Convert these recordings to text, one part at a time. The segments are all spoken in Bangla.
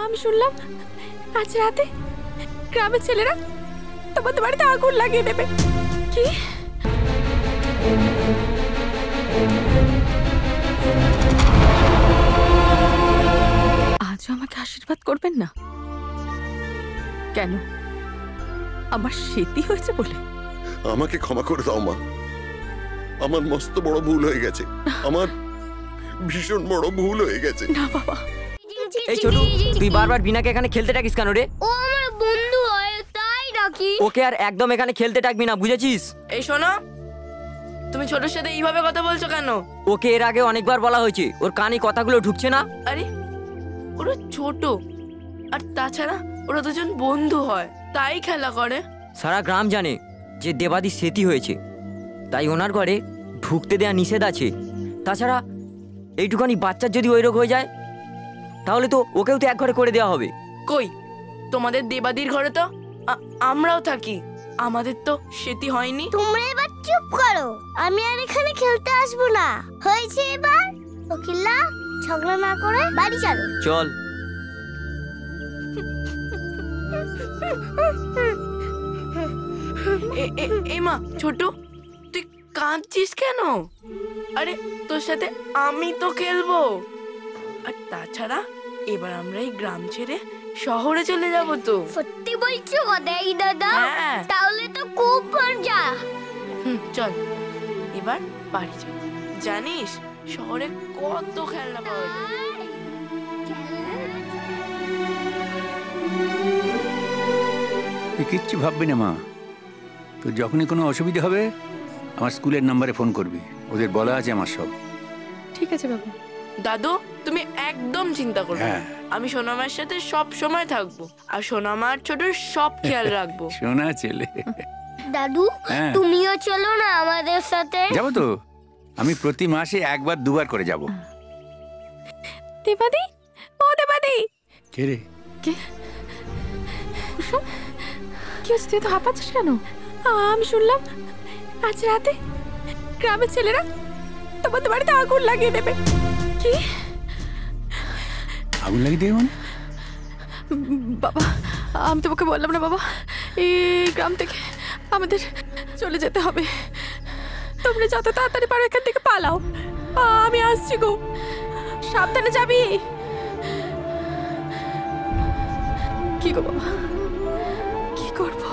আমি শুনলাম আজ রাতে গ্রামের ছেলেরা তোমাদের বাড়িতে আগুন লাগিয়ে দেবে। কি? আজও আমাকে আশীর্বাদ করবেন না কেন? আমার স্মৃতি হয়েছে বলে? আমাকে ক্ষমা করে দাও মা, আমার মস্ত বড় ভুল হয়ে গেছে, আমার ভীষণ বড় ভুল হয়ে গেছে। না বাবা। এই ছোটু, তুই বারবার বিনাকে এখানে খেলতে ডাকিস কেন রে? ও আমার বন্ধু হয় তাই ডাকি। ওকে আর একদম এখানে খেলতে ডাকবি না, বুঝেছিস? এই শোনো, তুমি ছোটর সাথে এইভাবে কথা বলছো কেন? ওকে এর আগে অনেকবার বলা হয়েছে, ওর কানে কথাগুলো ঢুকছে না। আরে ওরা ছোট, আর তাছাড়া ওরা দুজন বন্ধু হয়, তাই খেলা করে। সারা গ্রাম জানে যে দেবাদির সেতি হয়েছে, তাই ওনার ঘরে ঢুকতে দেয়া নিষেধ আছে। তাছাড়া এইটুখানি বাচ্চার যদি ওই রোগ হয়ে যায় তাহলে তো ওকেও তো এক ঘরে করে দেওয়া হবে। কই, তোমাদের দেবাদির ঘরে তো আমরাও থাকি, আমাদের তো সেতি হয়নি। তোমরা এবার চুপ করো, আমি আর এখানে খেলতে আসবো না। হয়েছে এবার, ওকিল্লা ঝগড়া না করে বাড়ি চলো। চল। এই মা, ছোট তুই কাঁদছিস কেন? আরে তোর সাথে আমি তো খেলবো, আর তাছাড়া এবার আমরা এই গ্রাম ছেড়ে শহরে চলে যাব। তো সত্যি বলছো গদাই দাদা? হ্যাঁ। তাহলে তো খুব মজা। চল এবার বাড়ি চল। জানিস শহরে কত খেলনা পাওয়া যায়। তুই কিচ্ছু ভাববি না মা, তোর যখনই কোনো অসুবিধা হবে আমার স্কুলের নাম্বারে ফোন করবি, ওদের বলা আছে আমার সব। ঠিক আছে বাবা। দাদু তুমি একদম চিন্তা করো না, আমি সোনামার সাথে সব সময় থাকবো, আর সোনামার ছোট সব খেয়াল রাখবো। সোনা ছেলে। দাদু তুমিও চলো না আমাদের সাথে। যাবো তো, আমি প্রতি মাসে একবার দুবার করে যাব। দেবাদি, ও দেবাদি। কে রে? কে? কুসুম, কি হচ্ছে? তুই তো হাঁপাচ্ছিস কেন? আমি শুনলাম আজ রাতে গ্রামের ছেলেরা তোমাদের বাড়িতে আগুন লাগিয়ে দেবে। কি? আগুন লাগিয়ে দেবে মানে? বাবা, আমি তোমাকে বললাম না বাবা, এই গ্রাম থেকে আমাদের চলে যেতে হবে। তোমরা যত তাড়াতাড়ি পারো এখান থেকে পালাও, আমি আসছি গো। সাবধানে যাবি। কি গো বাবা, কি করবো?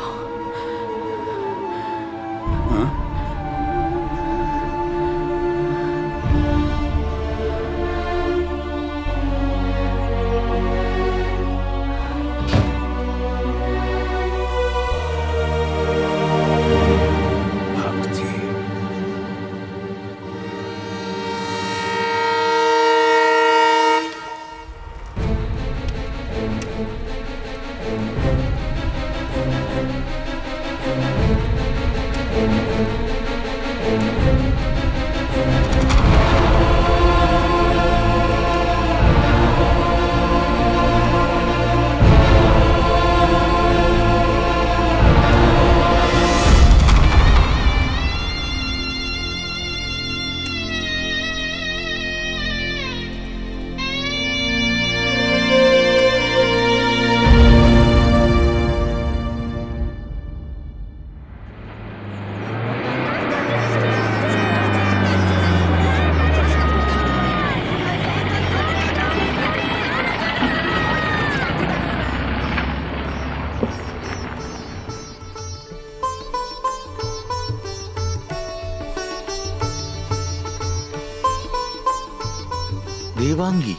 দেবাঙ্গী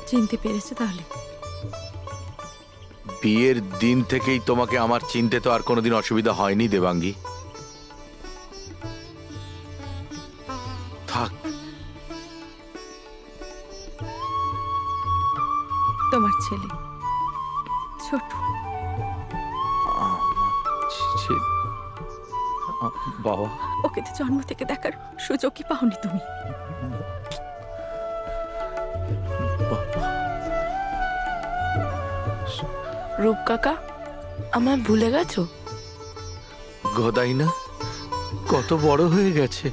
চিনতে পেরেছে তাহলে? বিয়ের দিন থেকেই তোমাকে আমার চিনতে তো আর কোনোদিন অসুবিধা হয়নি দেবাঙ্গী। থাক, তোমার ছেলে ছোট। বাবা, ওকে তো জন্ম থেকে দেখার সুযোগই পাওনি তুমি। রূপ কাকা, আমায় ভুলে গেছো? গদাই না কত বড় হয়ে গেছে।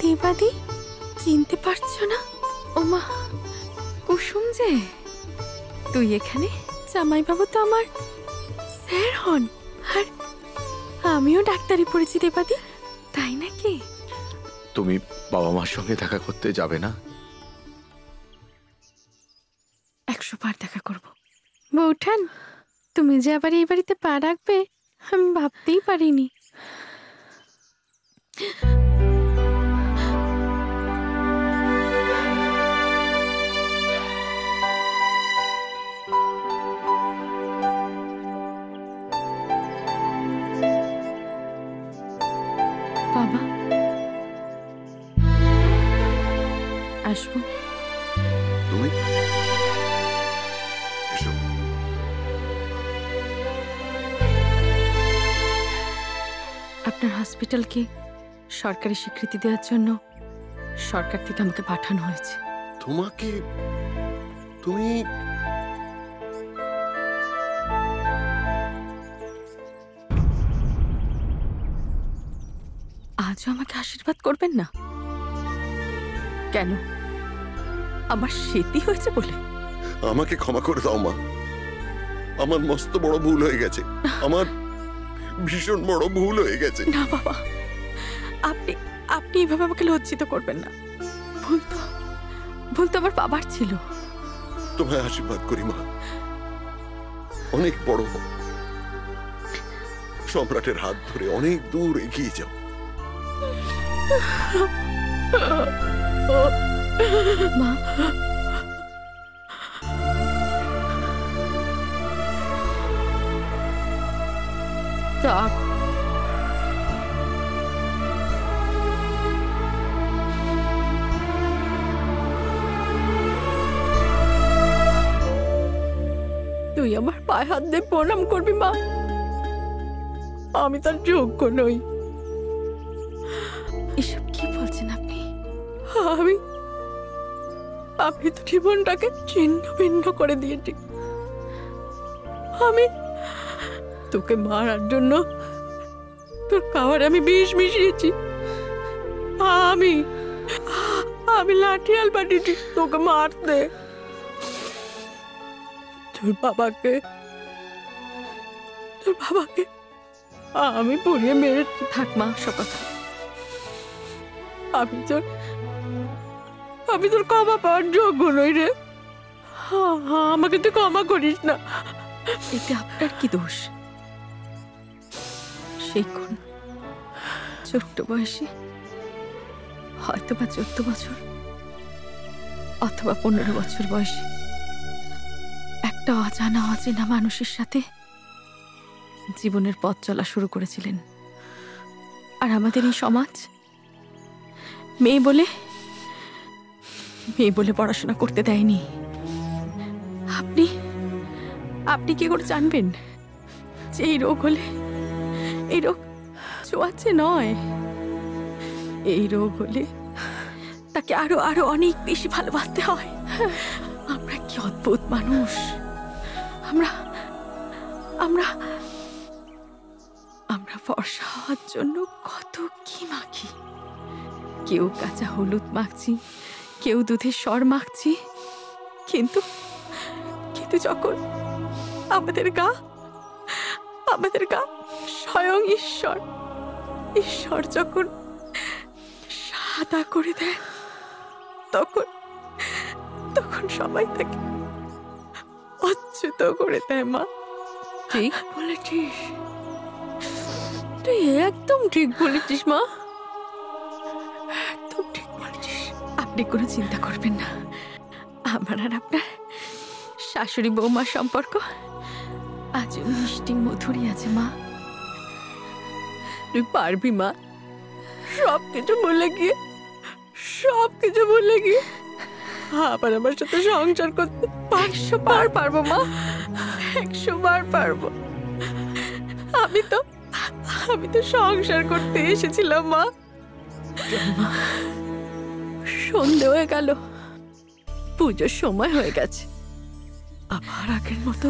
দেবাদি, চিনতে পারছো না? ওমা, কুসুম যে হয়েছে তুই এখানে? জামাইবাবু তো আমার স্যার হন, আর আমিও ডাক্তারি পড়েছি দেবাদি, তাই নাকি? তুমি বাবা মার সঙ্গে দেখা করতে যাবে না? 100 বার দেখা করব। বৌঠান, তুমি যে আবার এই বাড়িতে পা রাখবে আমি ভাবতেই পারিনি। বাবা, আসবো? তুমি এসো। আপনার হসপিটালকে সরকারি স্বীকৃতি দেওয়ার জন্য সরকার থেকে আমাকে পাঠানো হয়েছে। তোমাকে তুমি আজও আমাকে আশীর্বাদ করবেন না কেন? আমার স্মৃতি হয়েছে বলে? আমাকে ক্ষমা করে দাও মা, আমার মস্ত বড় ভুল হয়ে গেছে, আমার ভীষণ বড় ভুল হয়ে গেছে। না বাবা, আপনি আপনি এইভাবে আমাকে লজ্জিত করবেন না। ভুল তো আমার বাবার ছিল। তোমায় আশীর্বাদ করি মা, অনেক বড় হও, সম্রাটের হাত ধরে অনেক দূর এগিয়ে যাও। মা, থাক। তুই আমার পায়ে হাত দিয়ে প্রণাম করবি মা, আমি তার যোগ্য নই। এসব কি বলছেন আপনি? আমি তো জীবনটাকে ছিন্ন ভিন্ন করে দিয়েছি। আমি তোকে মারার জন্য তোর খাবার আমি বিষ মিশিয়েছি। আমি লাঠিয়াল পাঠিয়েছি তোকে মারতে। তোর বাবাকে আমি পুড়িয়ে মেরেছি। থাক মা, সব কথা। আমি তোর ক্ষমা পাওয়ার যোগ্য নই রে। আমাকে তুই ক্ষমা করিস না। এটা আপনার কি দোষ? সেই কোন ছোট্ট বয়সে, হয়তো বা 14 বছর অথবা 15 বছর বয়সে একটা অজানা অচেনা মানুষের সাথে জীবনের পথ চলা শুরু করেছিলেন। আর আমাদের এই সমাজ মেয়ে বলে পড়াশোনা করতে দেয়নি। আপনি কি করে জানবেন যে এই রোগ হলে, এই রোগ ছোঁয়াচে নয়, এই রোগ হলে তাকে আরো আরো অনেক বেশি ভালোবাসতে হয়। আমরা কি অদ্ভুত মানুষ! আমরা আমরা আমরা ফর্সা হওয়ার জন্য কত কি মাখি। কেউ কাঁচা হলুদ মাখছি, কেউ দুধের স্বর মাখছি, কিন্তু যখন আমাদের গা স্বয়ং ঈশ্বর যখন সাদা করে দেয়, তখন সবাই তাকে অচ্যুত করে দেয়। মা, ঠিক বলেছিস, তুই একদম ঠিক বলেছিস মা, একদম ঠিক বলেছিস। আপনি কোনো চিন্তা করবেন না, আমার আর আপনার শাশুড়ি বৌমার সম্পর্ক আজও মিষ্টি মধুরই আছে। মা, তুই পারবি মা, সবকিছু ভুলে গিয়ে আবার আমার সাথে সংসার করতে 100 বার পারবো মা, 100 বার পারবো। আমি তো সংসার করতে এসেছিলাম মা। সন্ধে হয়ে গেল, পুজোর সময় হয়ে গেছে। আবার আগের মতো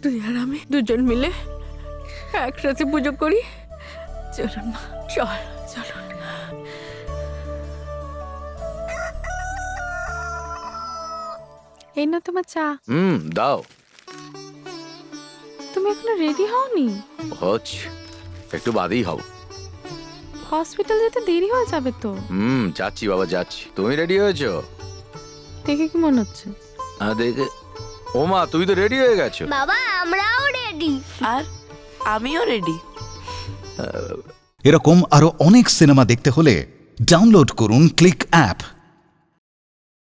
তুই আর আমি দুজন মিলে একসাথে পুজো করি। চলুন মা, চলুন। এই না তোমার চা। দাও। তুমি এখনো রেডি হওনি? হচ্ছে, একটু বাদেই হব। হসপিটাল যেতে দেরি হয়ে যাবে তো। যাচ্ছি বাবা, যাচ্ছি। তুমি রেডি হয়েছো? দেখে কি মনে হচ্ছে? দেখে। ও মা, তুমি তো রেডি হয়ে গেছো। বাবা আমরাও রেডি। আর আমিও রেডি। এরকম আরো অনেক সিনেমা দেখতে হলে ডাউনলোড করুন ক্লিক অ্যাপ।